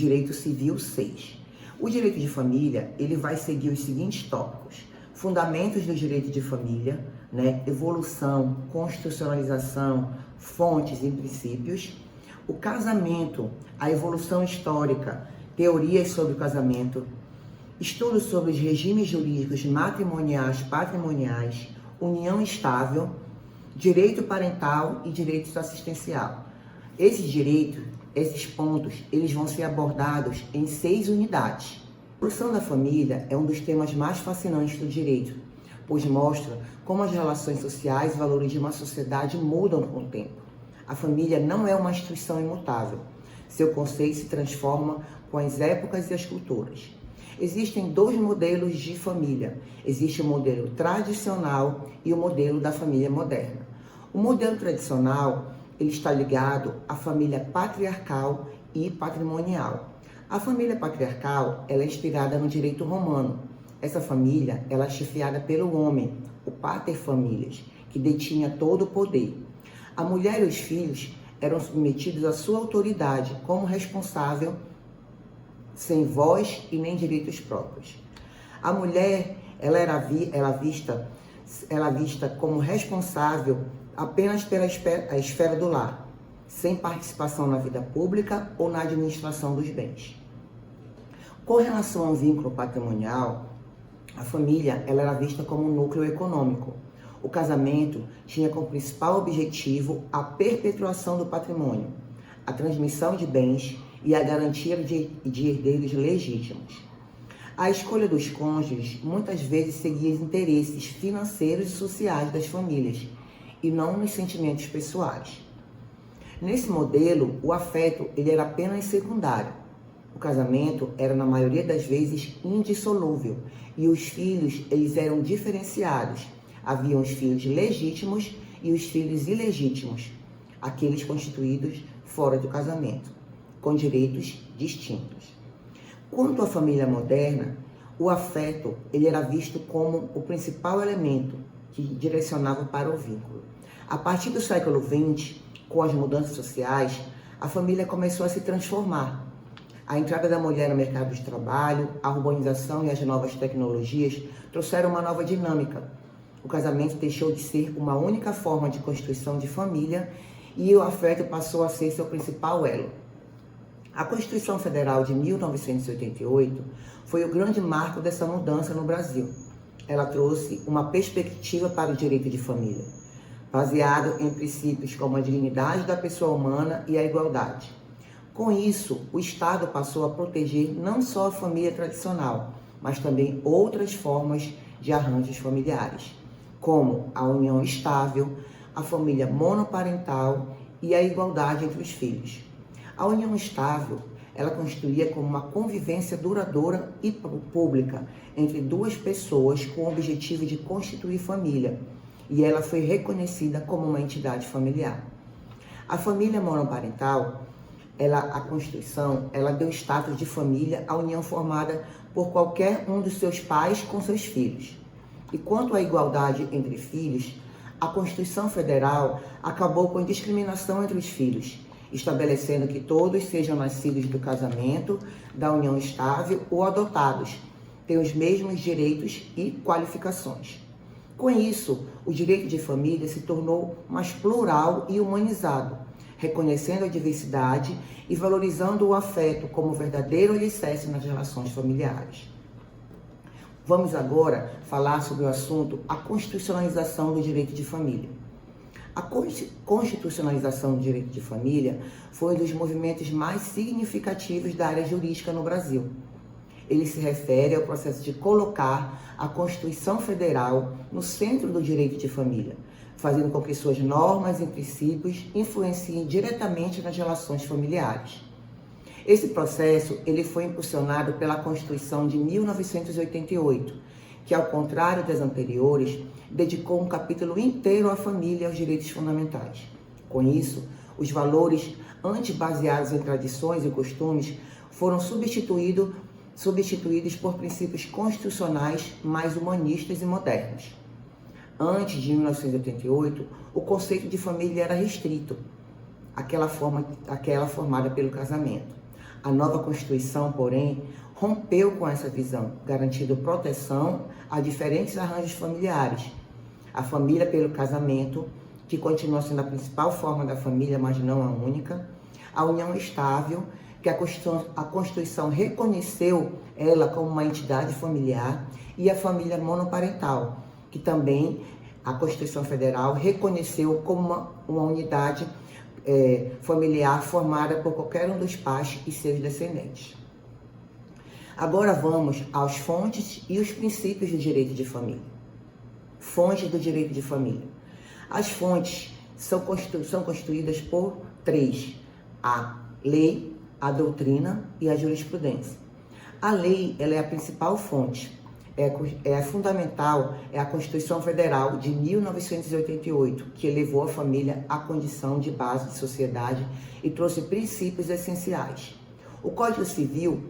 Direito Civil 6. O direito de família, ele vai seguir os seguintes tópicos: fundamentos do direito de família, evolução, constitucionalização, fontes e princípios, o casamento, a evolução histórica, teorias sobre o casamento, estudos sobre os regimes jurídicos matrimoniais, patrimoniais, união estável, direito parental e direito assistencial. Esses pontos, eles vão ser abordados em 6 unidades. A evolução da família é um dos temas mais fascinantes do direito, pois mostra como as relações sociais e valores de uma sociedade mudam com o tempo. A família não é uma instituição imutável. Seu conceito se transforma com as épocas e as culturas. Existem 2 modelos de família. Existe o modelo tradicional e o modelo da família moderna. O modelo tradicional, ele está ligado à família patriarcal e patrimonial. A família patriarcal, ela é inspirada no direito romano. Essa família, ela é chefiada pelo homem, o pater familias, que detinha todo o poder. A mulher e os filhos eram submetidos à sua autoridade como responsável, sem voz e nem direitos próprios. A mulher, ela era vista como responsável apenas pela esfera do lar, sem participação na vida pública ou na administração dos bens. Com relação ao vínculo patrimonial, a família, ela era vista como um núcleo econômico. O casamento tinha como principal objetivo a perpetuação do patrimônio, a transmissão de bens e a garantia de herdeiros legítimos. A escolha dos cônjuges muitas vezes seguia os interesses financeiros e sociais das famílias, e não nos sentimentos pessoais. Nesse modelo, o afeto ele era apenas secundário. O casamento era, na maioria das vezes, indissolúvel, e os filhos eles eram diferenciados. Haviam os filhos legítimos e os filhos ilegítimos, aqueles constituídos fora do casamento, com direitos distintos. Quanto à família moderna, o afeto ele era visto como o principal elemento que direcionava para o vínculo. A partir do século XX, com as mudanças sociais, a família começou a se transformar. A entrada da mulher no mercado de trabalho, a urbanização e as novas tecnologias trouxeram uma nova dinâmica. O casamento deixou de ser uma única forma de constituição de família e o afeto passou a ser seu principal elo. A Constituição Federal de 1988 foi o grande marco dessa mudança no Brasil. Ela trouxe uma perspectiva para o direito de família, baseado em princípios como a dignidade da pessoa humana e a igualdade. Com isso, o Estado passou a proteger não só a família tradicional, mas também outras formas de arranjos familiares, como a união estável, a família monoparental e a igualdade entre os filhos. A união estável, ela constituía como uma convivência duradoura e pública entre 2 pessoas com o objetivo de constituir família, e ela foi reconhecida como uma entidade familiar. A família monoparental, a Constituição, ela deu status de família à união formada por qualquer um dos seus pais com seus filhos. E quanto à igualdade entre filhos, a Constituição Federal acabou com a discriminação entre os filhos, estabelecendo que todos sejam nascidos do casamento, da união estável ou adotados, têm os mesmos direitos e qualificações. Com isso, o direito de família se tornou mais plural e humanizado, reconhecendo a diversidade e valorizando o afeto como verdadeiro alicerce nas relações familiares. Vamos agora falar sobre o assunto a constitucionalização do direito de família. A constitucionalização do direito de família foi um dos movimentos mais significativos da área jurídica no Brasil. Ele se refere ao processo de colocar a Constituição Federal no centro do direito de família, fazendo com que suas normas e princípios influenciem diretamente nas relações familiares. Esse processo ele foi impulsionado pela Constituição de 1988, que, ao contrário das anteriores, dedicou um capítulo inteiro à família e aos direitos fundamentais. Com isso, os valores antes baseados em tradições e costumes foram substituídos por princípios constitucionais mais humanistas e modernos. Antes de 1988, o conceito de família era restrito, aquela formada pelo casamento. A nova Constituição, porém, rompeu com essa visão, garantindo proteção a diferentes arranjos familiares. A família pelo casamento, que continua sendo a principal forma da família, mas não a única. A união estável, que a Constituição reconheceu ela como uma entidade familiar. E a família monoparental, que também a Constituição Federal reconheceu como uma unidade familiar formada por qualquer um dos pais e seus descendentes. Agora vamos às fontes e os princípios do direito de família. Fontes do direito de família. As fontes são constituídas por três: a lei, a doutrina e a jurisprudência. A lei, ela é a principal fonte, é fundamental, é a Constituição Federal de 1988, que elevou a família à condição de base de sociedade e trouxe princípios essenciais. O Código Civil,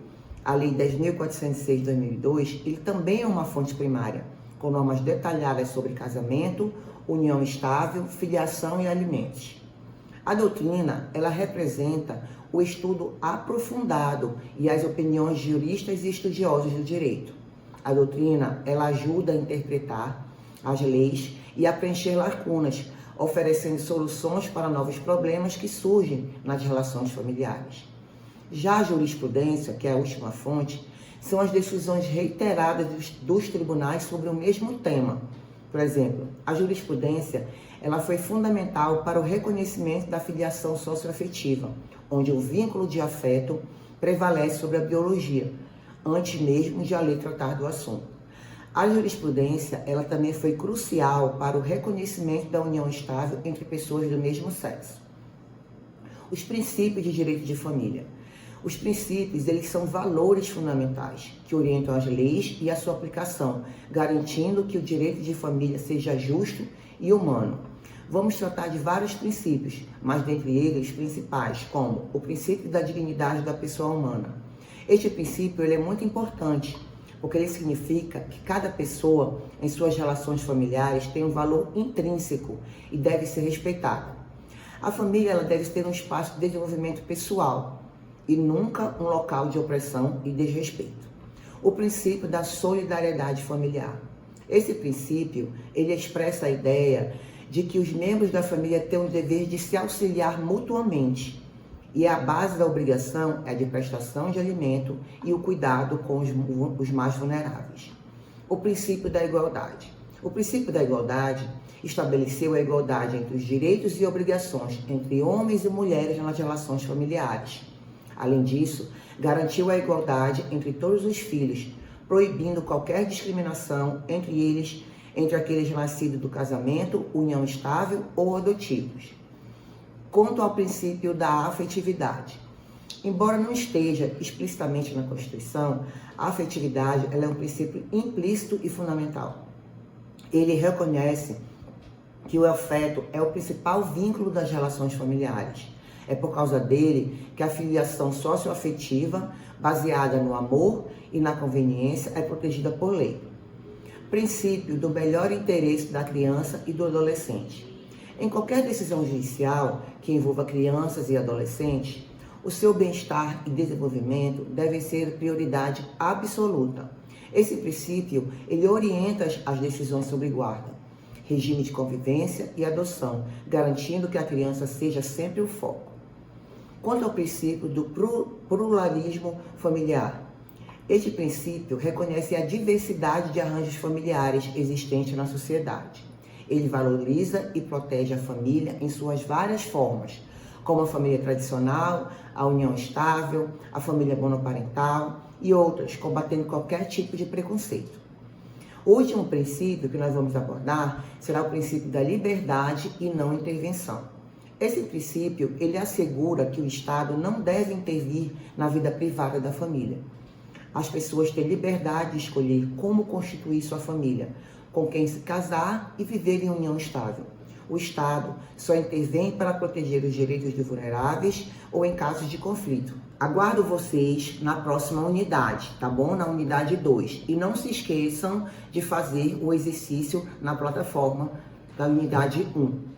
a Lei 10.406 de 2002, ele também é uma fonte primária, com normas detalhadas sobre casamento, união estável, filiação e alimentos. A doutrina, ela representa o estudo aprofundado e as opiniões de juristas e estudiosos do direito. A doutrina, ela ajuda a interpretar as leis e a preencher lacunas, oferecendo soluções para novos problemas que surgem nas relações familiares. Já a jurisprudência, que é a última fonte, são as decisões reiteradas dos tribunais sobre o mesmo tema. Por exemplo, a jurisprudência, ela foi fundamental para o reconhecimento da filiação socioafetiva, onde o vínculo de afeto prevalece sobre a biologia, antes mesmo de a lei tratar do assunto. A jurisprudência, ela também foi crucial para o reconhecimento da união estável entre pessoas do mesmo sexo. Os princípios de direito de família. Os princípios, eles são valores fundamentais que orientam as leis e a sua aplicação, garantindo que o direito de família seja justo e humano. Vamos tratar de vários princípios, mas dentre eles os principais, como o princípio da dignidade da pessoa humana. Este princípio ele é muito importante, porque ele significa que cada pessoa, em suas relações familiares, tem um valor intrínseco e deve ser respeitada. A família ela deve ter um espaço de desenvolvimento pessoal, e nunca um local de opressão e desrespeito. O princípio da solidariedade familiar. Esse princípio, ele expressa a ideia de que os membros da família têm o dever de se auxiliar mutuamente. E a base da obrigação é a de prestação de alimento e o cuidado com os mais vulneráveis. O princípio da igualdade. O princípio da igualdade estabeleceu a igualdade entre os direitos e obrigações entre homens e mulheres nas relações familiares. Além disso, garantiu a igualdade entre todos os filhos, proibindo qualquer discriminação entre aqueles nascidos do casamento, união estável ou adotivos. Quanto ao princípio da afetividade. Embora não esteja explicitamente na Constituição, a afetividade ela é um princípio implícito e fundamental. Ele reconhece que o afeto é o principal vínculo das relações familiares. É por causa dele que a filiação socioafetiva, baseada no amor e na conveniência, é protegida por lei. Princípio do melhor interesse da criança e do adolescente. Em qualquer decisão judicial que envolva crianças e adolescentes, o seu bem-estar e desenvolvimento devem ser prioridade absoluta. Esse princípio, ele orienta as decisões sobre guarda, regime de convivência e adoção, garantindo que a criança seja sempre o foco. Quanto ao princípio do pluralismo familiar, este princípio reconhece a diversidade de arranjos familiares existentes na sociedade. Ele valoriza e protege a família em suas várias formas, como a família tradicional, a união estável, a família monoparental e outras, combatendo qualquer tipo de preconceito. O último princípio que nós vamos abordar será o princípio da liberdade e não intervenção. Esse princípio, ele assegura que o Estado não deve intervir na vida privada da família. As pessoas têm liberdade de escolher como constituir sua família, com quem se casar e viver em união estável. O Estado só intervém para proteger os direitos de vulneráveis ou em casos de conflito. Aguardo vocês na próxima unidade, tá bom? Na unidade 2. E não se esqueçam de fazer o exercício na plataforma da unidade 1.